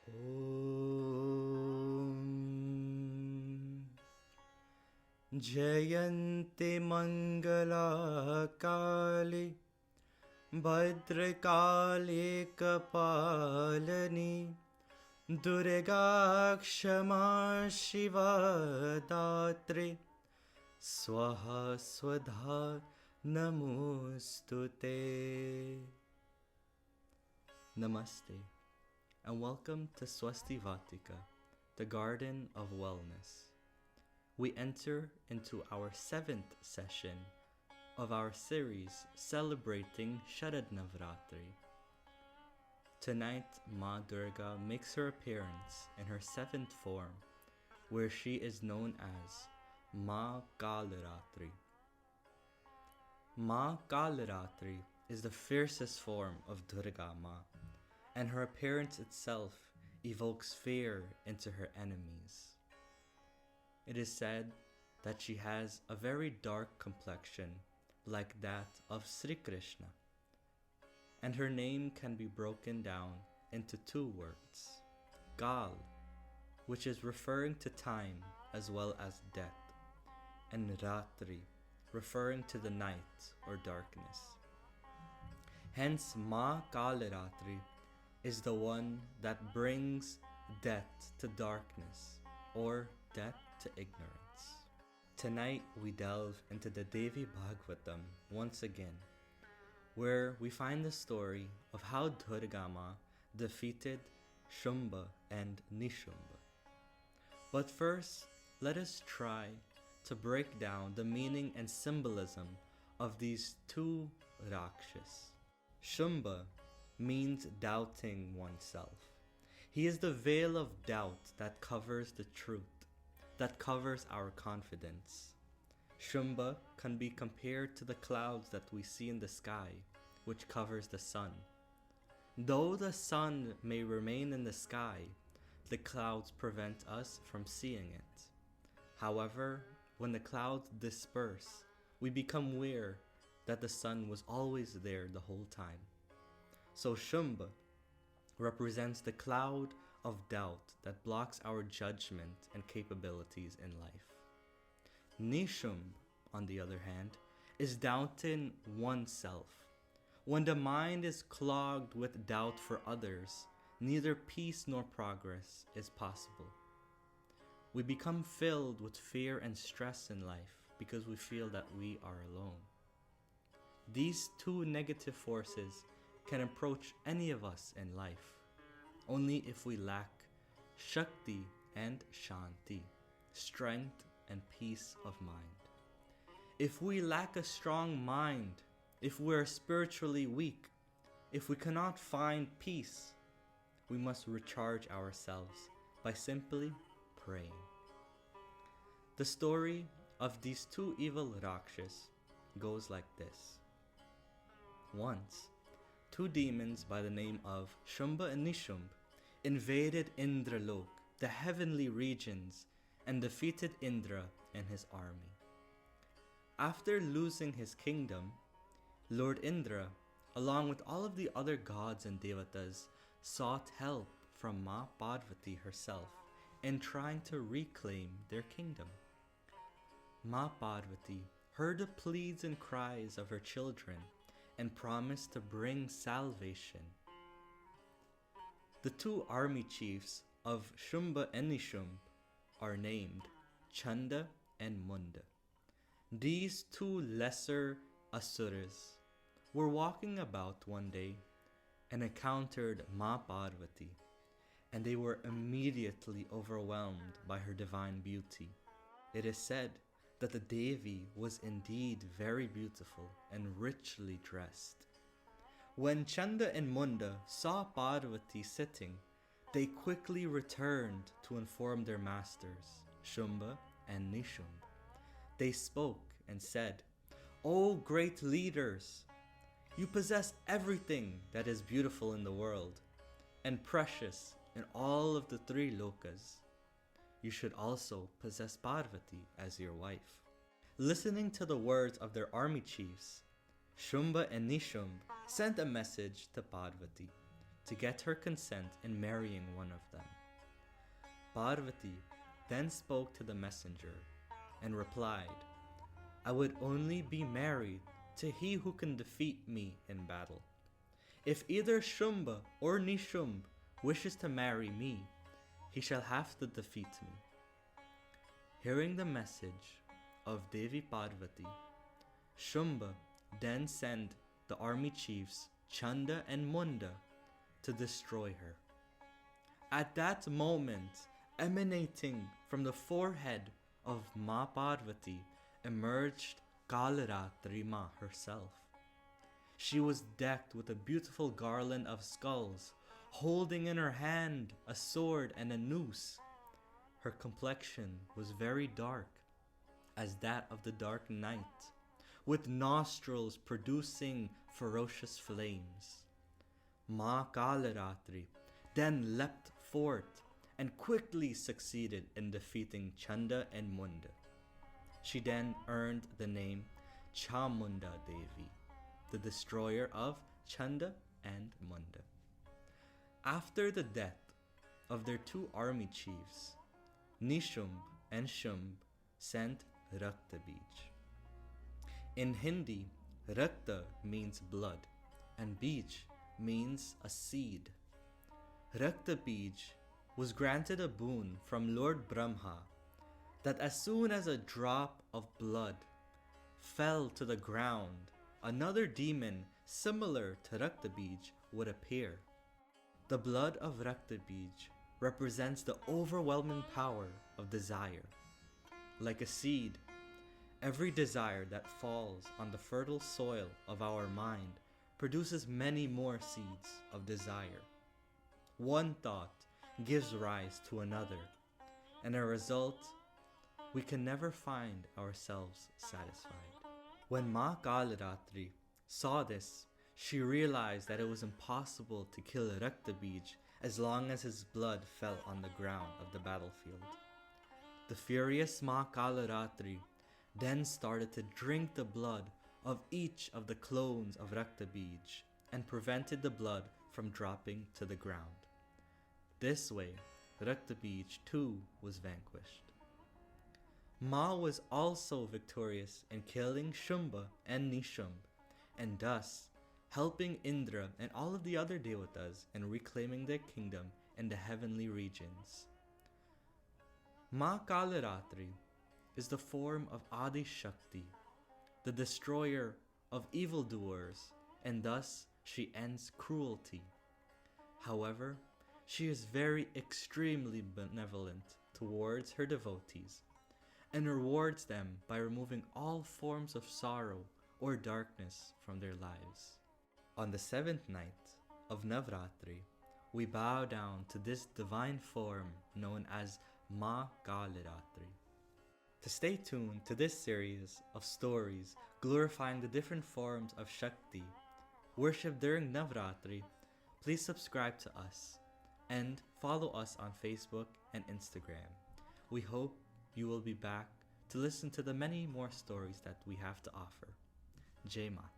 Om Jayanti Mangala Kali Bhadrakali Kapalani Durga Kshama Shiva Datri Swaha Swadha Namostute. Namaste and welcome to Swasti Vaatika, the Garden of Wellness. We enter into our 7th session of our series celebrating SHARAD NAVRATRI. Tonight, Maa Durga makes her appearance in her 7th form, where she is known as Maa Kalaratri. Maa Kalaratri is the fiercest form of Durga Maa, and her appearance itself evokes fear into her enemies. It is said that she has a very dark complexion like that of Sri Krishna, and her name can be broken down into 2 words, Kal, which is referring to time as well as death, and Ratri, referring to the night or darkness. Hence, Maa Kalaratri is the one that brings death to darkness or death to ignorance. Tonight we delve into the Devi Bhagavatam once again, where we find the story of how Durga Maa defeated Shumba and Nishumba. But first, let us try to break down the meaning and symbolism of these 2 Rakshas. Shumba means doubting oneself. He is the veil of doubt that covers the truth, that covers our confidence. Shumba can be compared to the clouds that we see in the sky, which covers the sun. Though the sun may remain in the sky, the clouds prevent us from seeing it. However, when the clouds disperse, we become aware that the sun was always there the whole time. So Shumba represents the cloud of doubt that blocks our judgment and capabilities in life. Nishumb, on the other hand, is doubting oneself. When the mind is clogged with doubt for others, neither peace nor progress is possible. We become filled with fear and stress in life because we feel that we are alone. These 2 negative forces can approach any of us in life, only if we lack Shakti and Shanti, strength and peace of mind. If we lack a strong mind, if we are spiritually weak, if we cannot find peace, we must recharge ourselves by simply praying. The story of these 2 evil Rakshas goes like this. Once, 2 demons by the name of Shumba and Nishumb invaded Indralok, the heavenly regions, and defeated Indra and his army. After losing his kingdom, Lord Indra, along with all of the other gods and devatas, sought help from Maa Parvati herself in trying to reclaim their kingdom. Maa Parvati heard the pleas and cries of her children and promised to bring salvation. The 2 army chiefs of Shumba and Nishumb are named Chanda and Munda. These 2 lesser asuras were walking about one day and encountered Maa Parvati, and they were immediately overwhelmed by her divine beauty. It is said that the Devi was indeed very beautiful and richly dressed. When Chanda and Munda saw Parvati sitting, they quickly returned to inform their masters, Shumba and Nishumb. They spoke and said, "O great leaders, you possess everything that is beautiful in the world and precious in all of the 3 lokas. You should also possess Parvati as your wife." Listening to the words of their army chiefs, Shumba and Nishumb sent a message to Parvati to get her consent in marrying one of them. Parvati then spoke to the messenger and replied, "I would only be married to he who can defeat me in battle. If either Shumba or Nishumb wishes to marry me, he shall have to defeat me." Hearing the message of Devi Parvati, Shumba then sent the army chiefs Chanda and Munda to destroy her. At that moment, emanating from the forehead of Ma Parvati emerged Kalaratri Ma herself. She was decked with a beautiful garland of skulls, holding in her hand a sword and a noose. Her complexion was very dark, as that of the dark night, with nostrils producing ferocious flames. Ma Kalaratri then leapt forth and quickly succeeded in defeating Chanda and Munda. She then earned the name Chamunda Devi, the destroyer of Chanda and Munda. After the death of their two army chiefs, Nishumb and Shumb sent Raktabeej. In Hindi, Rakta means blood and Beej means a seed. Raktabeej was granted a boon from Lord Brahma that as soon as a drop of blood fell to the ground, another demon similar to Raktabeej would appear. The blood of Raktabeej represents the overwhelming power of desire. Like a seed, every desire that falls on the fertile soil of our mind produces many more seeds of desire. One thought gives rise to another, and as a result, we can never find ourselves satisfied. When Ma Kalaratri saw this, she realized that it was impossible to kill Raktabeej as long as his blood fell on the ground of the battlefield. The furious Ma Kalaratri then started to drink the blood of each of the clones of Raktabeej and prevented the blood from dropping to the ground. This way, Raktabeej too was vanquished. Ma was also victorious in killing Shumba and Nishumb, and thus helping Indra and all of the other devatas in reclaiming their kingdom in the heavenly regions. Ma Kalaratri is the form of Adi Shakti, the destroyer of evildoers, and thus she ends cruelty. However, she is very extremely benevolent towards her devotees and rewards them by removing all forms of sorrow or darkness from their lives. On the seventh night of Navratri, we bow down to this divine form known as Ma Kalaratri. To stay tuned to this series of stories glorifying the different forms of Shakti worshipped during Navratri, please subscribe to us and follow us on Facebook and Instagram. We hope you will be back to listen to the many more stories that we have to offer. Jai Mata.